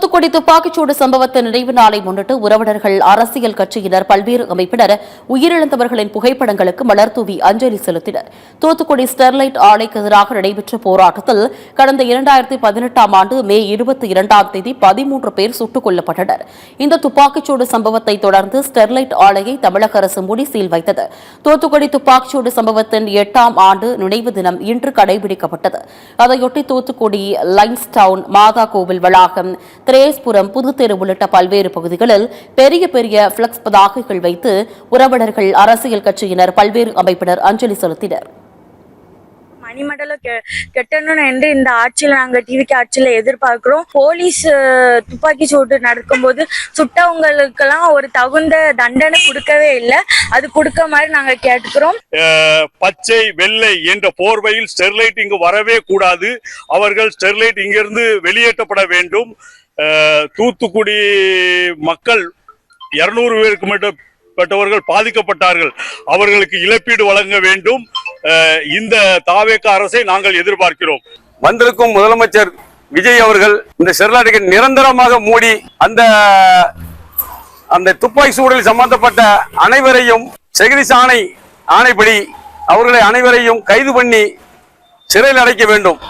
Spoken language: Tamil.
தூத்துக்குடி துப்பாக்கிச்சூடு சம்பவத்தின் நினைவு நாளை முன்னிட்டு உறவினர்கள், அரசியல் கட்சியினர், பல்வேறு அமைப்பினர் உயிரிழந்தவர்களின் புகைப்படங்களுக்கு மலர்தூவி அஞ்சலி செலுத்தினர். தூத்துக்குடி ஸ்டெர்லைட் ஆலைக்கு எதிராக நடைபெற்ற போராட்டத்தில் கடந்த 2018ஆம் ஆண்டு மே 22ஆம் தேதி 13 பேர் சுட்டுக் கொல்லப்பட்டனர். இந்த துப்பாக்கிச்சூடு சம்பவத்தை தொடர்ந்து ஸ்டெர்லைட் ஆலையை தமிழக அரசு மூடி சீல் வைத்தது. தூத்துக்குடி துப்பாக்கிச்சூடு சம்பவத்தின் 8ஆம் ஆண்டு நினைவு தினம் இன்று கடைபிடிக்கப்பட்டது. அதையொட்டி தூத்துக்குடி லைன்ஸ் டவுன், மாதா கோவில் வளாகம், திரேஸ்புரம், புதுத்தெரு உள்ளிட்ட பல்வேறு பகுதிகளில் பெரிய பெரிய பிளக்ஸ் பதாகைகள் வைத்து உறவினர்கள், அரசியல் கட்சியினர், பல்வேறு அமைப்பினர் அஞ்சலி செலுத்தினர். மணிமண்டலம் கெட்டணும் என்று இந்த ஆட்சியில் நாங்கள் டிவிக்கு ஆட்சியில் எதிர்பார்க்கிறோம். போலீஸ் துப்பாக்கி சூடு நடக்கும்போது சுட்டவங்களுக்கெல்லாம் ஒரு தகுந்த தண்டனை கொடுக்கவே இல்லை. அது கொடுக்க மாதிரி நாங்கள் கேட்டுக்கிறோம். பச்சை வெள்ளை என்ற போர்வையில் ஸ்டெர்லைட் இங்கு வரவே கூடாது. அவர்கள் ஸ்டெர்லைட் இங்கிருந்து வெளியேற்றப்பட வேண்டும். தூத்துக்குடி மக்கள் 200 பேருக்கு மேற்பட்டவர்கள் பாதிக்கப்பட்டார்கள். அவர்களுக்கு இழப்பீடு வழங்க வேண்டும். இந்த தாவேக அரசை நாங்கள் எதிர்பார்க்கிறோம். வந்திருக்கும் முதலமைச்சர் விஜய் அவர்கள் இந்த ஸ்டெர்லைட்டை நிரந்தரமாக மூடி அந்த துப்பாக்கி சூடில் சம்பந்தப்பட்ட அனைவரையும் செகிரிஸ் ஆணைப்படி அவர்களை அனைவரையும் கைது பண்ணி சிறையில் அடைக்க வேண்டும்.